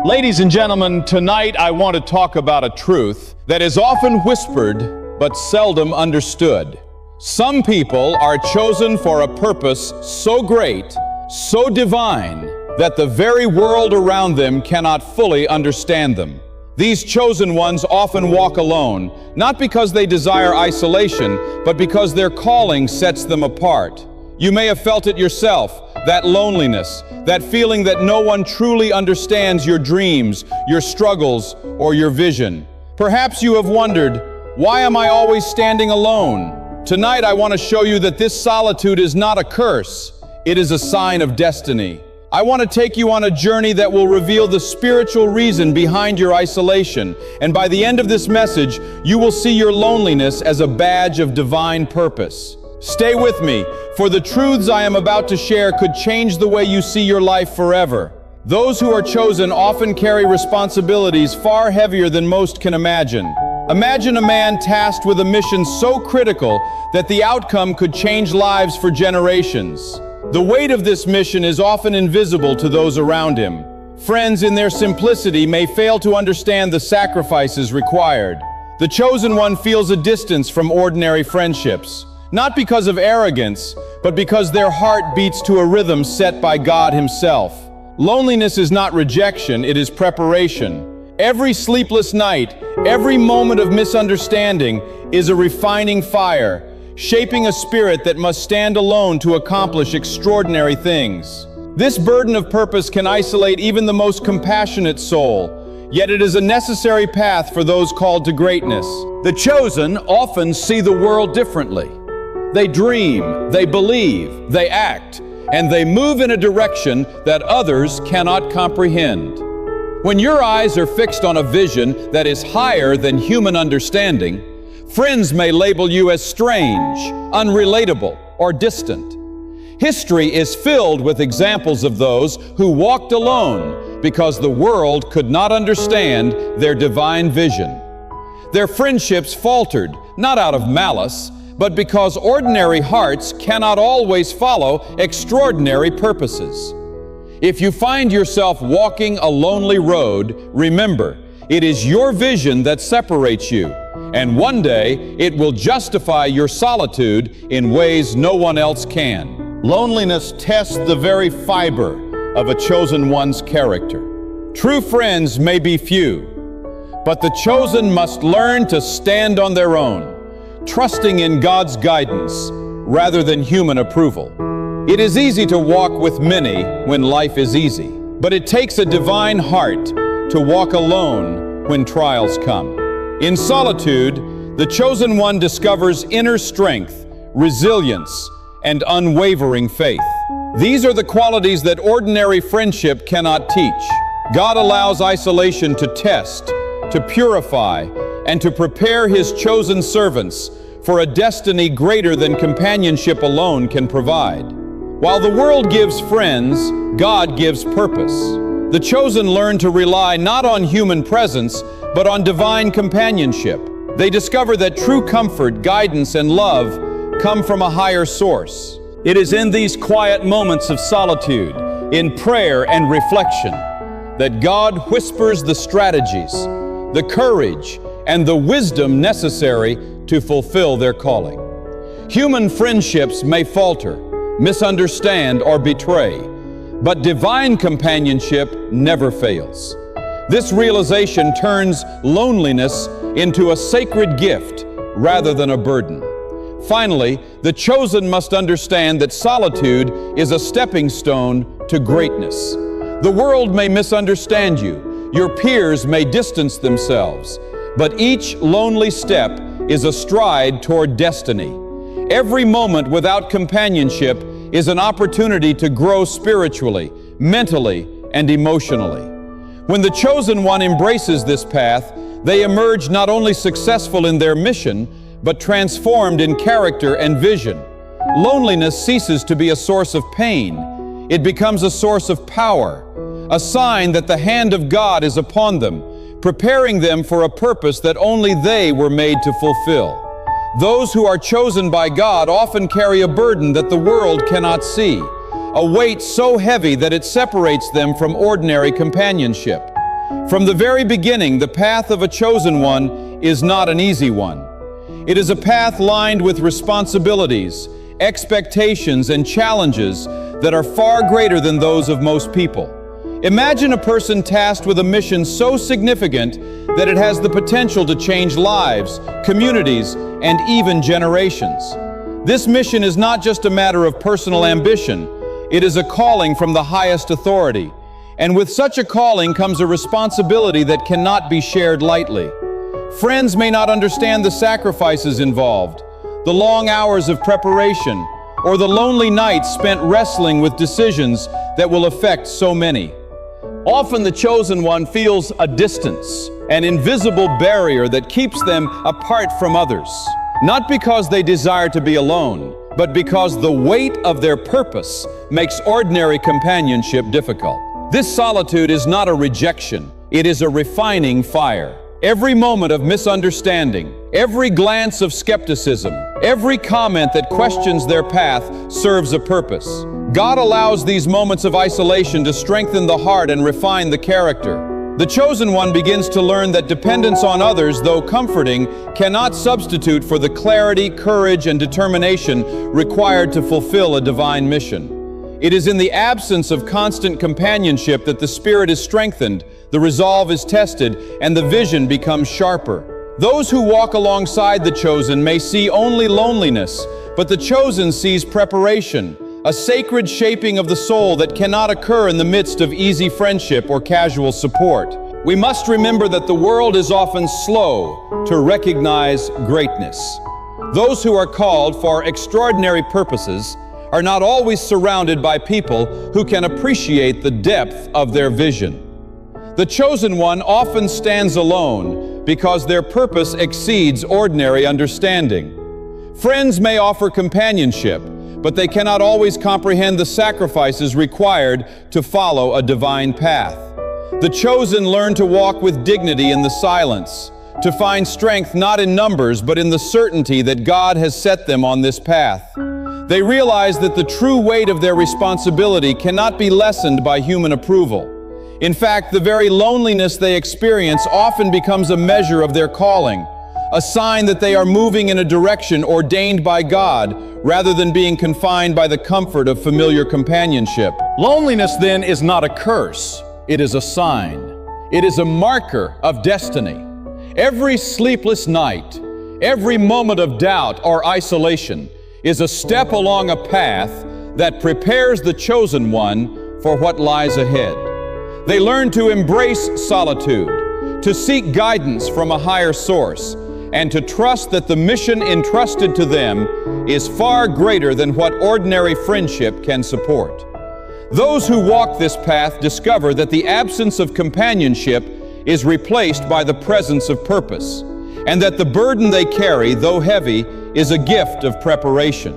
Ladies and gentlemen, tonight I want to talk about a truth that is often whispered but seldom understood. Some people are chosen for a purpose so great, so divine, that the very world around them cannot fully understand them. These chosen ones often walk alone, not because they desire isolation, but because their calling sets them apart. You may have felt it yourself, that loneliness, that feeling that no one truly understands your dreams, your struggles, or your vision. Perhaps you have wondered, why am I always standing alone? Tonight I want to show you that this solitude is not a curse, it is a sign of destiny. I want to take you on a journey that will reveal the spiritual reason behind your isolation, and by the end of this message, you will see your loneliness as a badge of divine purpose. Stay with me, for the truths I am about to share could change the way you see your life forever. Those who are chosen often carry responsibilities far heavier than most can imagine. Imagine a man tasked with a mission so critical that the outcome could change lives for generations. The weight of this mission is often invisible to those around him. Friends, in their simplicity, may fail to understand the sacrifices required. The chosen one feels a distance from ordinary friendships. Not because of arrogance, but because their heart beats to a rhythm set by God Himself. Loneliness is not rejection, it is preparation. Every sleepless night, every moment of misunderstanding is a refining fire, shaping a spirit that must stand alone to accomplish extraordinary things. This burden of purpose can isolate even the most compassionate soul, yet it is a necessary path for those called to greatness. The chosen often see the world differently. They dream, they believe, they act, and they move in a direction that others cannot comprehend. When your eyes are fixed on a vision that is higher than human understanding, friends may label you as strange, unrelatable, or distant. History is filled with examples of those who walked alone because the world could not understand their divine vision. Their friendships faltered, not out of malice, but because ordinary hearts cannot always follow extraordinary purposes. If you find yourself walking a lonely road, remember, it is your vision that separates you, and one day it will justify your solitude in ways no one else can. Loneliness tests the very fiber of a chosen one's character. True friends may be few, but the chosen must learn to stand on their own, trusting in God's guidance rather than human approval. It is easy to walk with many when life is easy, but it takes a divine heart to walk alone when trials come. In solitude, the chosen one discovers inner strength, resilience, and unwavering faith. These are the qualities that ordinary friendship cannot teach. God allows isolation to test, to purify, and to prepare His chosen servants for a destiny greater than companionship alone can provide. While the world gives friends, God gives purpose. The chosen learn to rely not on human presence, but on divine companionship. They discover that true comfort, guidance, and love come from a higher source. It is in these quiet moments of solitude, in prayer and reflection, that God whispers the strategies, the courage, and the wisdom necessary to fulfill their calling. Human friendships may falter, misunderstand, or betray, but divine companionship never fails. This realization turns loneliness into a sacred gift rather than a burden. Finally, the chosen must understand that solitude is a stepping stone to greatness. The world may misunderstand you, your peers may distance themselves, but each lonely step is a stride toward destiny. Every moment without companionship is an opportunity to grow spiritually, mentally, and emotionally. When the chosen one embraces this path, they emerge not only successful in their mission, but transformed in character and vision. Loneliness ceases to be a source of pain. It becomes a source of power, a sign that the hand of God is upon them, preparing them for a purpose that only they were made to fulfill. Those who are chosen by God often carry a burden that the world cannot see, a weight so heavy that it separates them from ordinary companionship. From the very beginning, the path of a chosen one is not an easy one. It is a path lined with responsibilities, expectations, and challenges that are far greater than those of most people. Imagine a person tasked with a mission so significant that it has the potential to change lives, communities, and even generations. This mission is not just a matter of personal ambition. It is a calling from the highest authority. And with such a calling comes a responsibility that cannot be shared lightly. Friends may not understand the sacrifices involved, the long hours of preparation, or the lonely nights spent wrestling with decisions that will affect so many. Often the chosen one feels a distance, an invisible barrier that keeps them apart from others, not because they desire to be alone, but because the weight of their purpose makes ordinary companionship difficult. This solitude is not a rejection, it is a refining fire. Every moment of misunderstanding, every glance of skepticism, every comment that questions their path serves a purpose. God allows these moments of isolation to strengthen the heart and refine the character. The chosen one begins to learn that dependence on others, though comforting, cannot substitute for the clarity, courage, and determination required to fulfill a divine mission. It is in the absence of constant companionship that the spirit is strengthened, the resolve is tested, and the vision becomes sharper. Those who walk alongside the chosen may see only loneliness, but the chosen sees preparation, a sacred shaping of the soul that cannot occur in the midst of easy friendship or casual support. We must remember that the world is often slow to recognize greatness. Those who are called for extraordinary purposes are not always surrounded by people who can appreciate the depth of their vision. The chosen one often stands alone because their purpose exceeds ordinary understanding. Friends may offer companionship, but they cannot always comprehend the sacrifices required to follow a divine path. The chosen learn to walk with dignity in the silence, to find strength not in numbers but in the certainty that God has set them on this path. They realize that the true weight of their responsibility cannot be lessened by human approval. In fact, the very loneliness they experience often becomes a measure of their calling, a sign that they are moving in a direction ordained by God rather than being confined by the comfort of familiar companionship. Loneliness then is not a curse, it is a sign. It is a marker of destiny. Every sleepless night, every moment of doubt or isolation is a step along a path that prepares the chosen one for what lies ahead. They learn to embrace solitude, to seek guidance from a higher source, and to trust that the mission entrusted to them is far greater than what ordinary friendship can support. Those who walk this path discover that the absence of companionship is replaced by the presence of purpose, and that the burden they carry, though heavy, is a gift of preparation.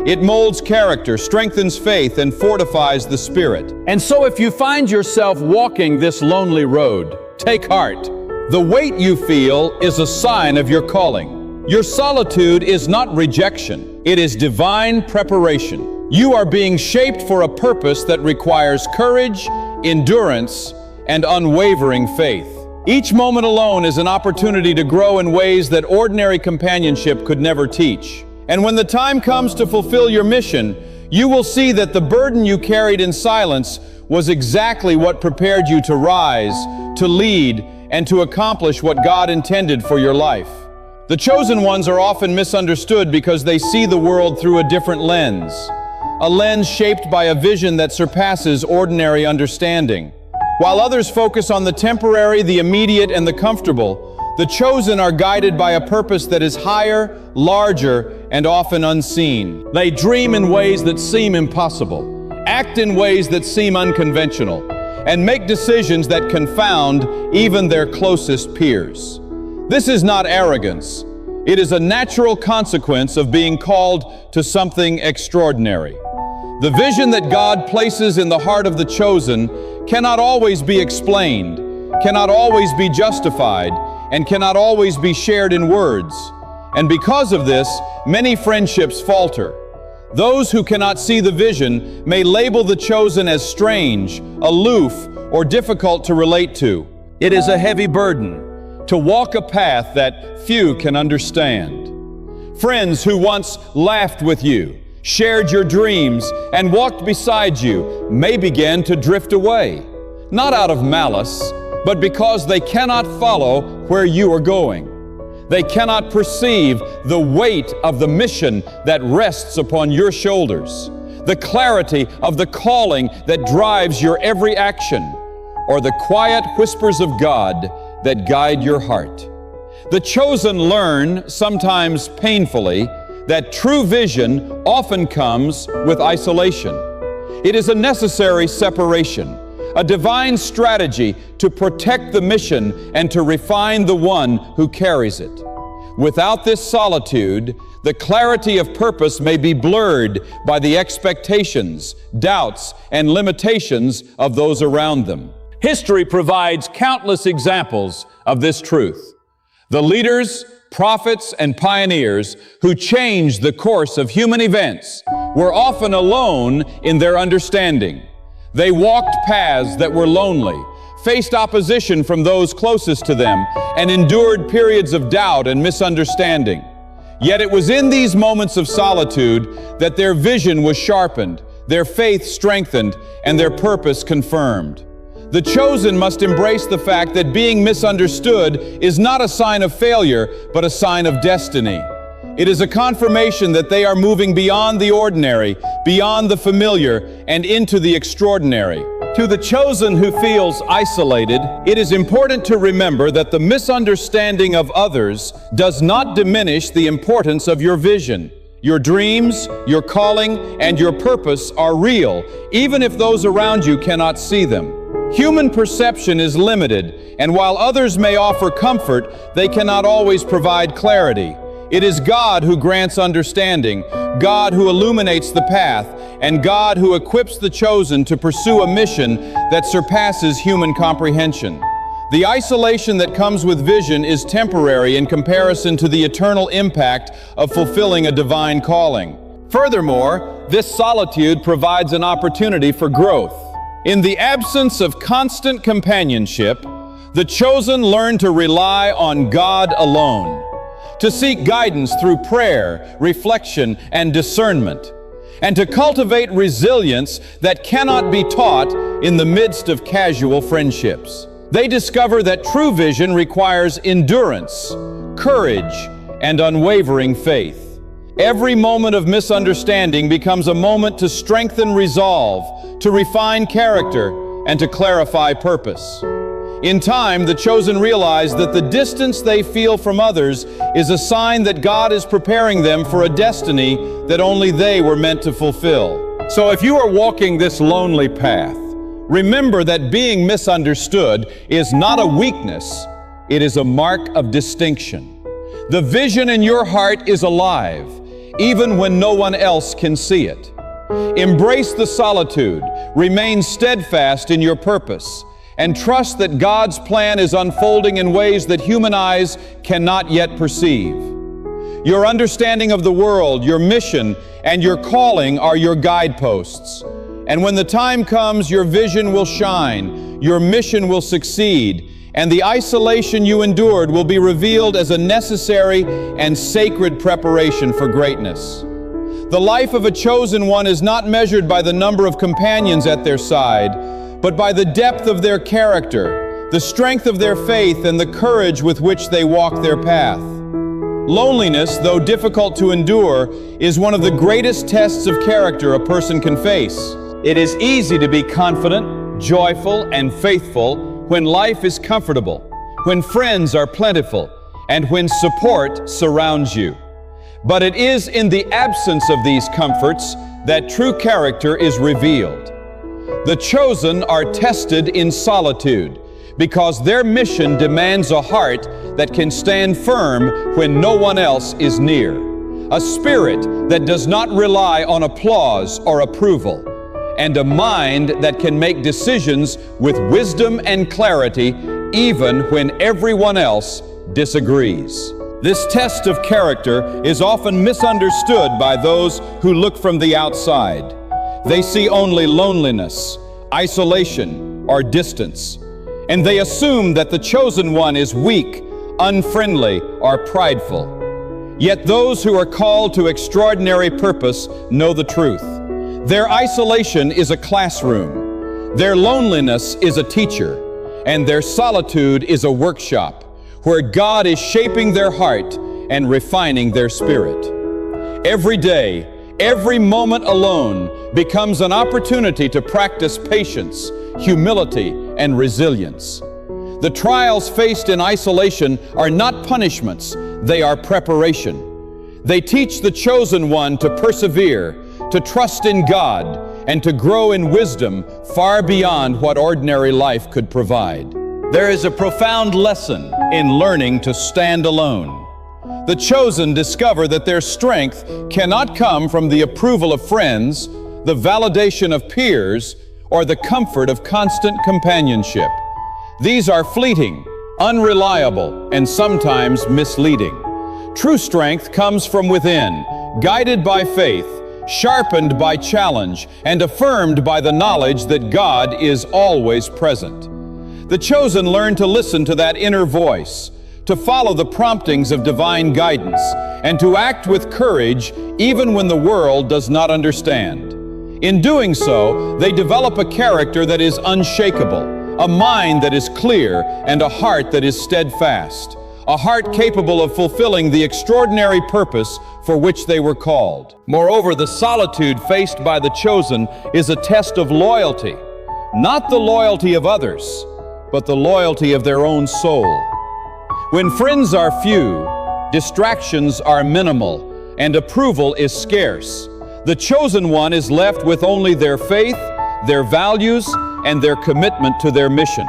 It molds character, strengthens faith, and fortifies the spirit. And so if you find yourself walking this lonely road, take heart. The weight you feel is a sign of your calling. Your solitude is not rejection, it is divine preparation. You are being shaped for a purpose that requires courage, endurance, and unwavering faith. Each moment alone is an opportunity to grow in ways that ordinary companionship could never teach. And when the time comes to fulfill your mission, you will see that the burden you carried in silence was exactly what prepared you to rise, to lead, and to accomplish what God intended for your life. The chosen ones are often misunderstood because they see the world through a different lens, a lens shaped by a vision that surpasses ordinary understanding. While others focus on the temporary, the immediate, and the comfortable, the chosen are guided by a purpose that is higher, larger, and often unseen. They dream in ways that seem impossible, act in ways that seem unconventional, and make decisions that confound even their closest peers. This is not arrogance. It is a natural consequence of being called to something extraordinary. The vision that God places in the heart of the chosen cannot always be explained, cannot always be justified, and cannot always be shared in words. And because of this, many friendships falter. Those who cannot see the vision may label the chosen as strange, aloof, or difficult to relate to. It is a heavy burden to walk a path that few can understand. Friends who once laughed with you, shared your dreams, and walked beside you may begin to drift away, not out of malice, but because they cannot follow where you are going. They cannot perceive the weight of the mission that rests upon your shoulders, the clarity of the calling that drives your every action, or the quiet whispers of God that guide your heart. The chosen learn, sometimes painfully, that true vision often comes with isolation. It is a necessary separation, a divine strategy to protect the mission and to refine the one who carries it. Without this solitude, the clarity of purpose may be blurred by the expectations, doubts, and limitations of those around them. History provides countless examples of this truth. The leaders, prophets, and pioneers who changed the course of human events were often alone in their understanding. They walked paths that were lonely, faced opposition from those closest to them, and endured periods of doubt and misunderstanding. Yet it was in these moments of solitude that their vision was sharpened, their faith strengthened, and their purpose confirmed. The chosen must embrace the fact that being misunderstood is not a sign of failure, but a sign of destiny. It is a confirmation that they are moving beyond the ordinary, beyond the familiar, and into the extraordinary. To the chosen who feels isolated, it is important to remember that the misunderstanding of others does not diminish the importance of your vision. Your dreams, your calling, and your purpose are real, even if those around you cannot see them. Human perception is limited, and while others may offer comfort, they cannot always provide clarity. It is God who grants understanding, God who illuminates the path, and God who equips the chosen to pursue a mission that surpasses human comprehension. The isolation that comes with vision is temporary in comparison to the eternal impact of fulfilling a divine calling. Furthermore, this solitude provides an opportunity for growth. In the absence of constant companionship, the chosen learn to rely on God alone, to seek guidance through prayer, reflection, and discernment, and to cultivate resilience that cannot be taught in the midst of casual friendships. They discover that true vision requires endurance, courage, and unwavering faith. Every moment of misunderstanding becomes a moment to strengthen resolve, to refine character, and to clarify purpose. In time, the chosen realize that the distance they feel from others is a sign that God is preparing them for a destiny that only they were meant to fulfill. So if you are walking this lonely path, remember that being misunderstood is not a weakness, it is a mark of distinction. The vision in your heart is alive, even when no one else can see it. Embrace the solitude, remain steadfast in your purpose, and trust that God's plan is unfolding in ways that human eyes cannot yet perceive. Your understanding of the world, your mission, and your calling are your guideposts. And when the time comes, your vision will shine, your mission will succeed, and the isolation you endured will be revealed as a necessary and sacred preparation for greatness. The life of a chosen one is not measured by the number of companions at their side, but by the depth of their character, the strength of their faith, and the courage with which they walk their path. Loneliness, though difficult to endure, is one of the greatest tests of character a person can face. It is easy to be confident, joyful, and faithful when life is comfortable, when friends are plentiful, and when support surrounds you. But it is in the absence of these comforts that true character is revealed. The chosen are tested in solitude because their mission demands a heart that can stand firm when no one else is near, a spirit that does not rely on applause or approval, and a mind that can make decisions with wisdom and clarity even when everyone else disagrees. This test of character is often misunderstood by those who look from the outside. They see only loneliness, isolation, or distance. and they assume that the chosen one is weak, unfriendly, or prideful. Yet those who are called to extraordinary purpose know the truth. Their isolation is a classroom, their loneliness is a teacher, and their solitude is a workshop where God is shaping their heart and refining their spirit. Every day, every moment alone becomes an opportunity to practice patience, humility, and resilience. The trials faced in isolation are not punishments, they are preparation. They teach the chosen one to persevere, to trust in God, and to grow in wisdom far beyond what ordinary life could provide. There is a profound lesson in learning to stand alone. The chosen discover that their strength cannot come from the approval of friends, the validation of peers, or the comfort of constant companionship. These are fleeting, unreliable, and sometimes misleading. True strength comes from within, guided by faith, sharpened by challenge, and affirmed by the knowledge that God is always present. The chosen learn to listen to that inner voice, to follow the promptings of divine guidance, and to act with courage even when the world does not understand. In doing so, they develop a character that is unshakable, a mind that is clear, and a heart that is steadfast, a heart capable of fulfilling the extraordinary purpose for which they were called. Moreover, the solitude faced by the chosen is a test of loyalty, not the loyalty of others, but the loyalty of their own soul. When friends are few, distractions are minimal, and approval is scarce, the chosen one is left with only their faith, their values, and their commitment to their mission.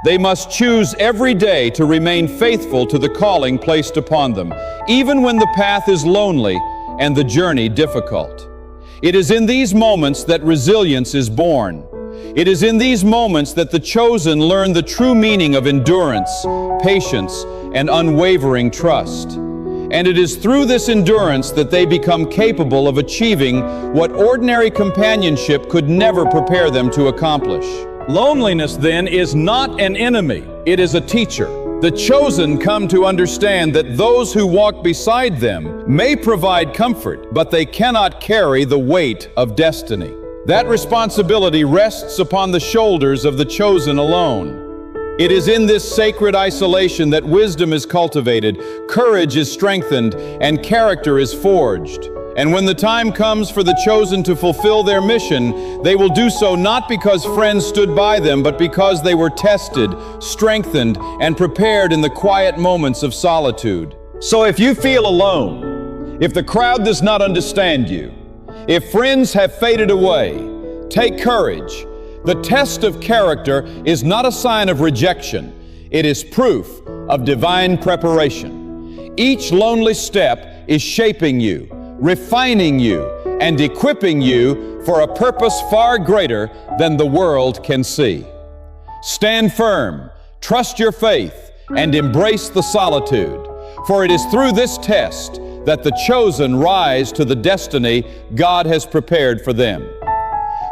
They must choose every day to remain faithful to the calling placed upon them, even when the path is lonely and the journey difficult. It is in these moments that resilience is born. It is in these moments that the chosen learn the true meaning of endurance, patience, and unwavering trust. And it is through this endurance that they become capable of achieving what ordinary companionship could never prepare them to accomplish. Loneliness, then, is not an enemy, it is a teacher. The chosen come to understand that those who walk beside them may provide comfort, but they cannot carry the weight of destiny. That responsibility rests upon the shoulders of the chosen alone. It is in this sacred isolation that wisdom is cultivated, courage is strengthened, and character is forged. And when the time comes for the chosen to fulfill their mission, they will do so not because friends stood by them, but because they were tested, strengthened, and prepared in the quiet moments of solitude. So if you feel alone, if the crowd does not understand you, if friends have faded away, take courage. The test of character is not a sign of rejection. It is proof of divine preparation. Each lonely step is shaping you, refining you, and equipping you for a purpose far greater than the world can see. Stand firm, trust your faith, and embrace the solitude, for it is through this test that the chosen rise to the destiny God has prepared for them.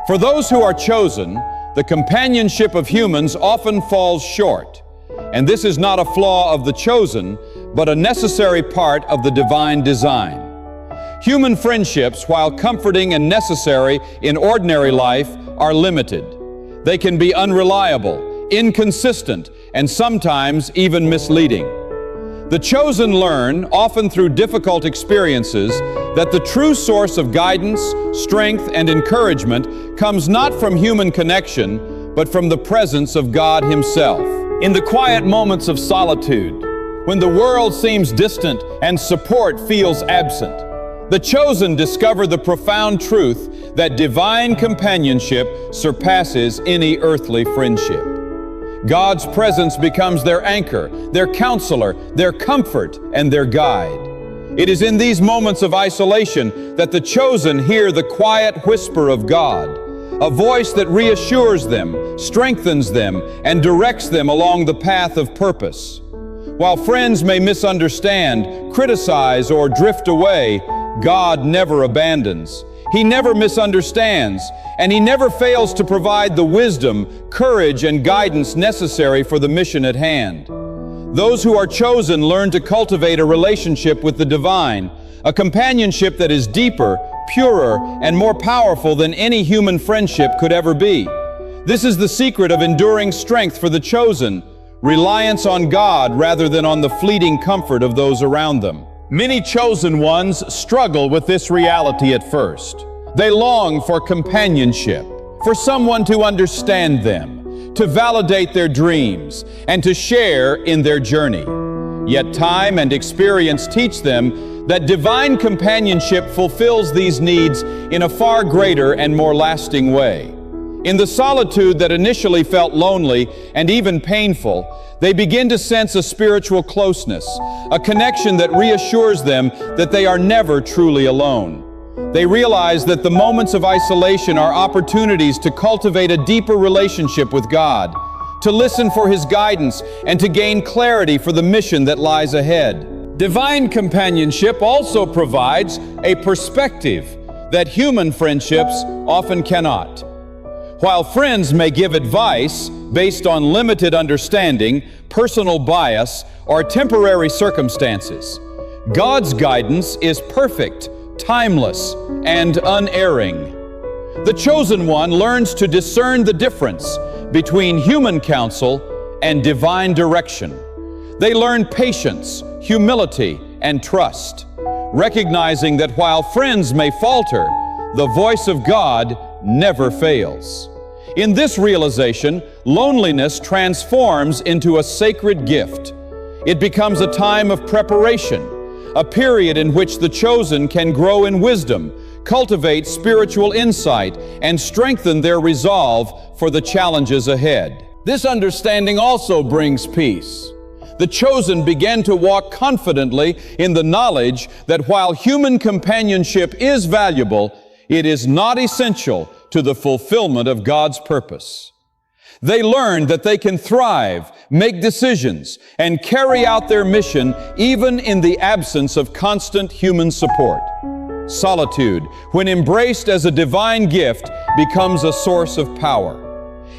For those who are chosen, the companionship of humans often falls short, and this is not a flaw of the chosen, but a necessary part of the divine design. Human friendships, while comforting and necessary in ordinary life, are limited. They can be unreliable, inconsistent, and sometimes even misleading. The chosen learn, often through difficult experiences, that the true source of guidance, strength, and encouragement comes not from human connection, but from the presence of God Himself. In the quiet moments of solitude, when the world seems distant and support feels absent, the chosen discover the profound truth that divine companionship surpasses any earthly friendship. God's presence becomes their anchor, their counselor, their comfort, and their guide. It is in these moments of isolation that the chosen hear the quiet whisper of God, a voice that reassures them, strengthens them, and directs them along the path of purpose. While friends may misunderstand, criticize, or drift away, God never abandons. He never misunderstands, and he never fails to provide the wisdom, courage, and guidance necessary for the mission at hand. Those who are chosen learn to cultivate a relationship with the divine, a companionship that is deeper, purer, and more powerful than any human friendship could ever be. This is the secret of enduring strength for the chosen, reliance on God rather than on the fleeting comfort of those around them. Many chosen ones struggle with this reality at first. They long for companionship, for someone to understand them, to validate their dreams, and to share in their journey. Yet time and experience teach them that divine companionship fulfills these needs in a far greater and more lasting way. In the solitude that initially felt lonely and even painful, they begin to sense a spiritual closeness, a connection that reassures them that they are never truly alone. They realize that the moments of isolation are opportunities to cultivate a deeper relationship with God, to listen for His guidance, and to gain clarity for the mission that lies ahead. Divine companionship also provides a perspective that human friendships often cannot. While friends may give advice based on limited understanding, personal bias, or temporary circumstances, God's guidance is perfect, timeless, and unerring. The chosen one learns to discern the difference between human counsel and divine direction. They learn patience, humility, and trust, recognizing that while friends may falter, the voice of God never fails. In this realization, loneliness transforms into a sacred gift. It becomes a time of preparation, a period in which the chosen can grow in wisdom, cultivate spiritual insight, and strengthen their resolve for the challenges ahead. This understanding also brings peace. The chosen begin to walk confidently in the knowledge that while human companionship is valuable, it is not essential to the fulfillment of God's purpose. They learn that they can thrive, make decisions, and carry out their mission even in the absence of constant human support. Solitude, when embraced as a divine gift, becomes a source of power.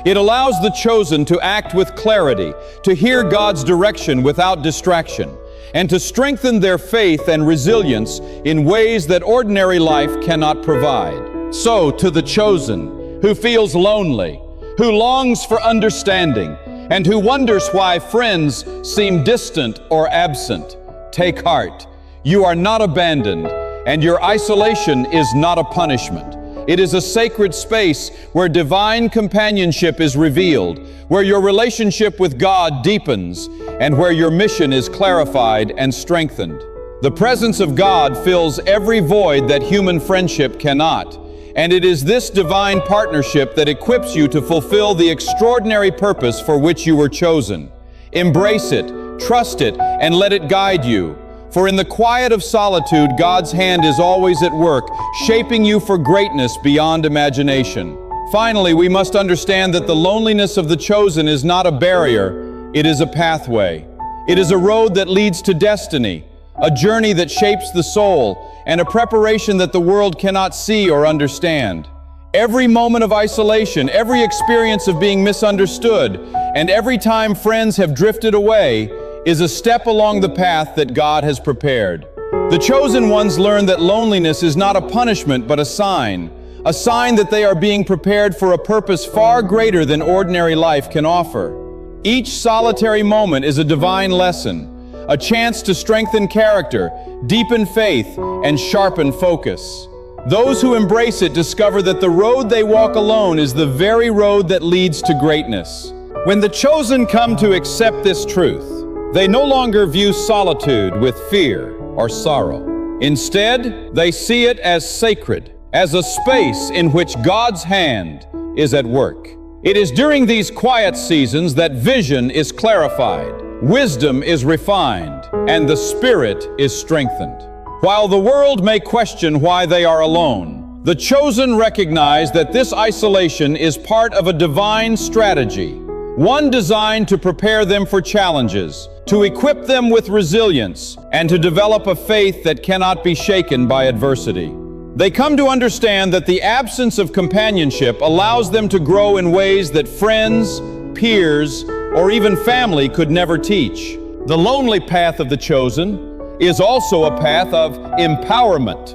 It allows the chosen to act with clarity, to hear God's direction without distraction, and to strengthen their faith and resilience in ways that ordinary life cannot provide. So, to the chosen, who feels lonely, who longs for understanding, and who wonders why friends seem distant or absent, take heart. You are not abandoned, and your isolation is not a punishment. It is a sacred space where divine companionship is revealed, where your relationship with God deepens, and where your mission is clarified and strengthened. The presence of God fills every void that human friendship cannot. And it is this divine partnership that equips you to fulfill the extraordinary purpose for which you were chosen. Embrace it, trust it, and let it guide you. For in the quiet of solitude, God's hand is always at work, shaping you for greatness beyond imagination. Finally, we must understand that the loneliness of the chosen is not a barrier, it is a pathway. It is a road that leads to destiny, a journey that shapes the soul, and a preparation that the world cannot see or understand. Every moment of isolation, every experience of being misunderstood, and every time friends have drifted away is a step along the path that God has prepared. The chosen ones learn that loneliness is not a punishment but a sign that they are being prepared for a purpose far greater than ordinary life can offer. Each solitary moment is a divine lesson, a chance to strengthen character, deepen faith, and sharpen focus. Those who embrace it discover that the road they walk alone is the very road that leads to greatness. When the chosen come to accept this truth, they no longer view solitude with fear or sorrow. Instead, they see it as sacred, as a space in which God's hand is at work. It is during these quiet seasons that vision is clarified, wisdom is refined, and the spirit is strengthened. While the world may question why they are alone, the chosen recognize that this isolation is part of a divine strategy, one designed to prepare them for challenges, to equip them with resilience, and to develop a faith that cannot be shaken by adversity. They come to understand that the absence of companionship allows them to grow in ways that friends, peers, or even family could never teach. The lonely path of the chosen is also a path of empowerment.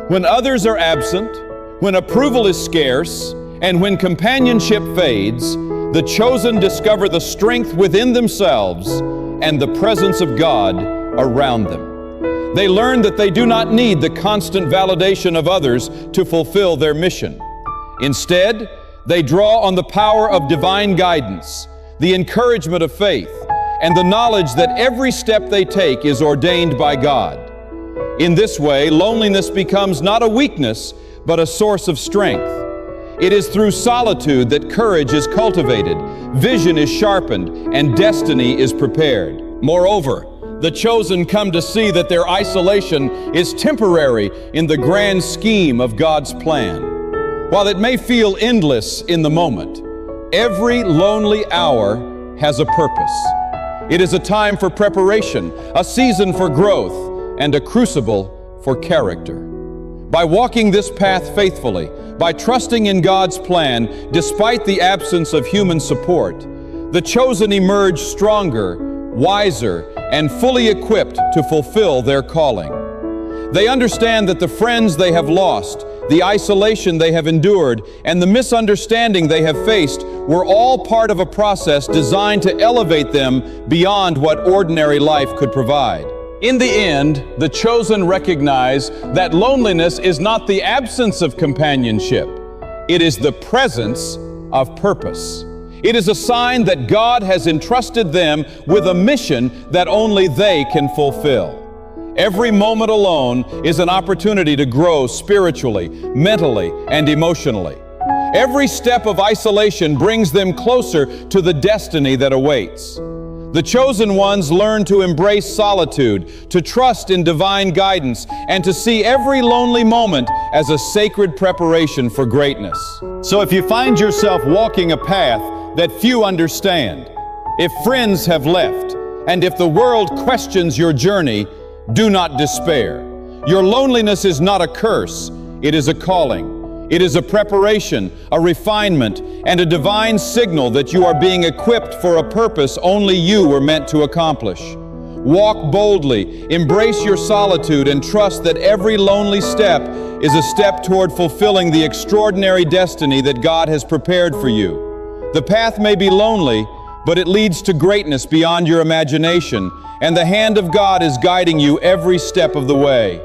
When others are absent, when approval is scarce, and when companionship fades, the chosen discover the strength within themselves and the presence of God around them. They learn that they do not need the constant validation of others to fulfill their mission. Instead, they draw on the power of divine guidance, the encouragement of faith, and the knowledge that every step they take is ordained by God. In this way, loneliness becomes not a weakness, but a source of strength. It is through solitude that courage is cultivated, vision is sharpened, and destiny is prepared. Moreover, the chosen come to see that their isolation is temporary in the grand scheme of God's plan. While it may feel endless in the moment, every lonely hour has a purpose. It is a time for preparation, a season for growth, and a crucible for character. By walking this path faithfully, by trusting in God's plan despite the absence of human support, the chosen emerge stronger, wiser, and fully equipped to fulfill their calling. They understand that the friends they have lost, the isolation they have endured, and the misunderstanding they have faced were all part of a process designed to elevate them beyond what ordinary life could provide. In the end, the chosen recognize that loneliness is not the absence of companionship. It is the presence of purpose. It is a sign that God has entrusted them with a mission that only they can fulfill. Every moment alone is an opportunity to grow spiritually, mentally, and emotionally. Every step of isolation brings them closer to the destiny that awaits. The chosen ones learn to embrace solitude, to trust in divine guidance, and to see every lonely moment as a sacred preparation for greatness. So if you find yourself walking a path that few understand, if friends have left, and if the world questions your journey, do not despair. Your loneliness is not a curse, it is a calling. It is a preparation, a refinement, and a divine signal that you are being equipped for a purpose only you were meant to accomplish. Walk boldly, embrace your solitude, and trust that every lonely step is a step toward fulfilling the extraordinary destiny that God has prepared for you. The path may be lonely, but it leads to greatness beyond your imagination, and the hand of God is guiding you every step of the way.